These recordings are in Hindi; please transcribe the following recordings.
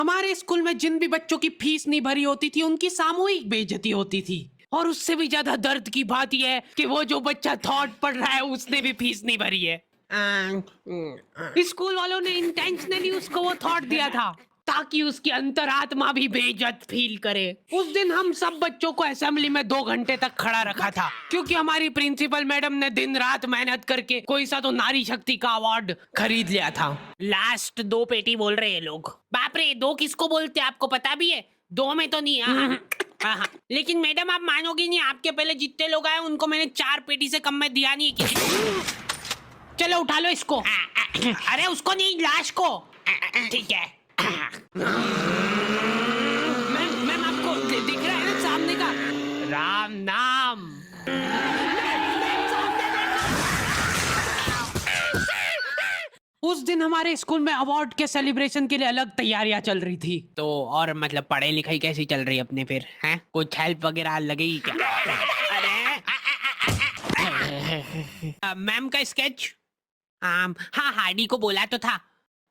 हमारे स्कूल में जिन भी बच्चों की फीस नहीं भरी होती थी उनकी सामूहिक बेइज्जती होती थी। और उससे भी ज्यादा दर्द की बात यह है कि वो जो बच्चा थॉट पढ़ रहा है उसने भी फीस नहीं भरी है। स्कूल वालों ने इंटेंशनली उसको वो थॉट दिया था ताकि उसकी अंतरात्मा भी बेइज्जत फील करे। उस दिन हम सब बच्चों को असेंबली में 2 घंटे तक खड़ा रखा था क्योंकि हमारी प्रिंसिपल मैडम ने दिन रात मेहनत करके कोई सा तो नारी शक्ति का अवार्ड खरीद लिया था। लास्ट 2 पेटी बोल रहे हैं लोग। बाप रे, 2 किसको बोलते हैं आपको पता भी है? 2 में तो नहीं। हाँ। लेकिन मैडम आप मानोगी नहीं, आपके पहले जितने लोग आए उनको मैंने 4 पेटी से कम में दिया नहीं किसी। चलो उठा लो इसको। अरे उसको नहीं, लाश को। ठीक है। मैम आपको दिख रहा है ना सामने का राम नाम। उस दिन हमारे स्कूल में अवार्ड के सेलिब्रेशन के लिए अलग तैयारियां चल रही थी। तो और मतलब पढ़ाई लिखाई कैसी चल रही है अपने फिर? हैं कुछ हेल्प वगैरह लगेगी क्या? अरे मैम का स्केच। हाँ, हार्डी को बोला तो था।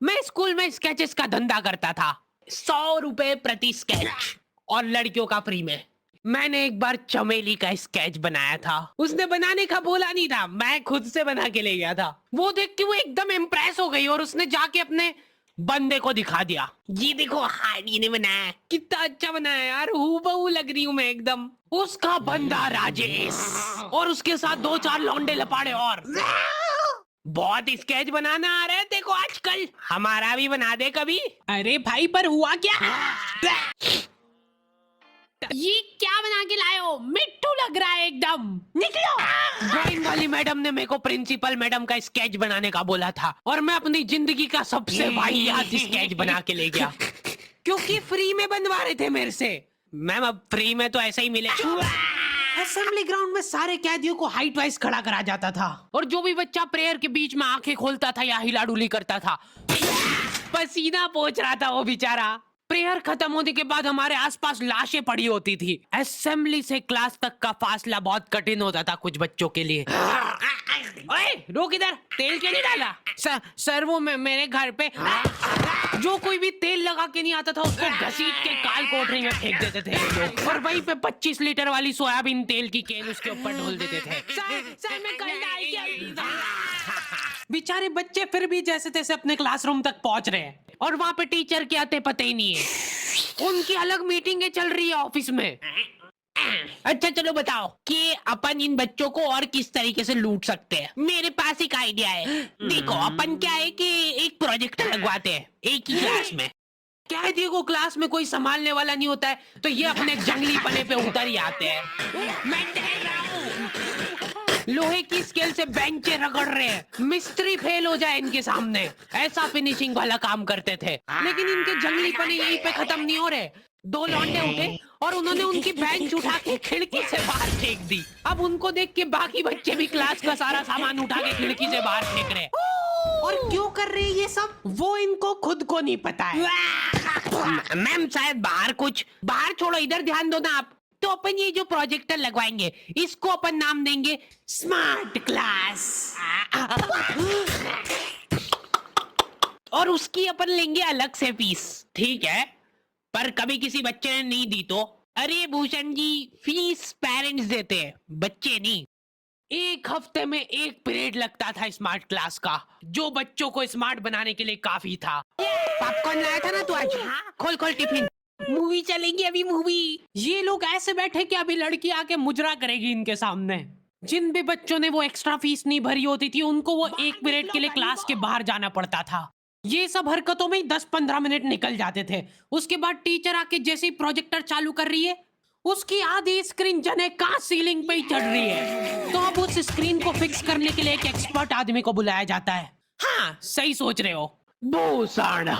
मैं स्कूल में स्केचेस का धंधा करता था। 100 रुपए प्रति स्केच और लड़कियों का फ्री में। मैंने एक बार चमेली का स्केच बनाया था। उसने बनाने का बोला नहीं था, मैं खुद से बना के ले गया था। वो देख के वो एकदम इम्प्रेस हो गई और उसने जाके अपने बंदे को दिखा दिया। ये देखो हार्डी ने बनाया। कितना अच्छा बनाया यार, हूबहू लग रही हूँ मैं एकदम। उसका बंदा राजेश और उसके साथ 2-4 लौंडे लपाड़े और। बहुत स्केच बनाना आ रहा है देखो आजकल। हमारा भी बना दे कभी। अरे भाई पर हुआ क्या? ये क्या बना के लाए हो? मिट्टू लग रहा है एकदम। निकलो। ड्राइंग वाली मैडम ने मेरे को प्रिंसिपल मैडम का स्केच बनाने का बोला था और मैं अपनी जिंदगी का सबसे वाहियात स्केच बना के ले गया क्योंकि फ्री में बनवा रहे थे मेरे से। मैम अब फ्री में तो ऐसा ही मिलेगा। असेंबली ग्राउंड में सारे कैदियों को हाइट वाइज खड़ा करा जाता था और जो भी बच्चा प्रेयर के बीच में आंखें खोलता था या हिलाडुली करता था, पसीना पोंछ रहा था वो बेचारा। प्रेयर खत्म होने के बाद हमारे आसपास लाशें पड़ी होती थी। असेंबली से क्लास तक का फासला बहुत कठिन होता था कुछ बच्चों के लिए। ओए रोक, इधर तेल क्यों नहीं डाला? सर वो मेरे घर पे जो कोई भी तेल लगा के नहीं आता था उसको घसीट के काल कोठरी में फेंक देते थे लोग और वहीं पे 25 लीटर वाली सोयाबीन तेल की केन उसके ऊपर ढोल देते थे। सर मैं कल डाल के। बेचारे बच्चे फिर भी जैसे तैसे अपने क्लासरूम तक पहुंच रहे हैं और वहां पे टीचर के आते पते ही नहीं है। उनकी अलग मीटिंगें चल रही है ऑफिस में। अच्छा चलो बताओ कि अपन इन बच्चों को और किस तरीके से लूट सकते हैं। मेरे पास एक आइडिया है। देखो अपन क्या है कि एक प्रोजेक्टर लगवाते हैं एक ही क्लास में। कैदियों को क्लास में कोई संभालने वाला नहीं होता है तो ये अपने जंगली पने पे उतर ही आते हैं। मैं डर रहा हूँ। लोहे की स्केल से बेंचे रगड़ रहे हैं। मिस्त्री फेल हो जाए इनके सामने, ऐसा फिनिशिंग वाला काम करते थे। लेकिन इनके जंगली पने यहीं पे खत्म नहीं हो रहे। 2 लौंडे उठे और उन्होंने उनकी बेंच उठा के खिड़की से बाहर फेंक दी। अब उनको देख के बाकी बच्चे भी क्लास का सारा सामान उठा के खिड़की से बाहर फेंक रहे। और क्यों कर रहे हैं ये सब वो इनको खुद को नहीं पता है। मैम शायद बाहर छोड़ो, इधर ध्यान दो ना आप। तो अपन ये जो प्रोजेक्टर लगवाएंगे इसको अपन नाम देंगे स्मार्ट क्लास और उसकी अपन लेंगे अलग से फीस। ठीक है, पर कभी किसी बच्चे ने नहीं दी तो? अरे भूषण जी, फीस पेरेंट्स देते हैं, बच्चे नहीं। 1 हफ्ते में 1 पीरियड लगता था स्मार्ट क्लास का, जो बच्चों को स्मार्ट बनाने के लिए काफी था। पॉपकॉर्न लाया था ना तू आज? हाँ, खोल टिफिन। मूवी चलेगी अभी, मूवी। ये लोग ऐसे बैठे कि अभी लड़की आके मुजरा करेगी इनके सामने। जिन भी बच्चों ने वो एक्स्ट्रा फीस नहीं भरी होती थी उनको वो 1 पीरियड के लिए क्लास के बाहर जाना पड़ता था। ये सब हरकतों में ही 10-15 मिनट निकल जाते थे। उसके बाद टीचर आके जैसे ही प्रोजेक्टर चालू कर रही है उसकी आधी स्क्रीन जने का सीलिंग पे ही चढ़ रही है। तो अब उस स्क्रीन को फिक्स करने के लिए एक एक्सपर्ट आदमी को बुलाया जाता है। हाँ सही सोच रहे हो, भूषण।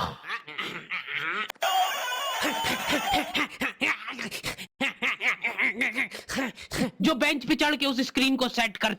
जो बेंच पे चढ़ के उस स्क्रीन को सेट कर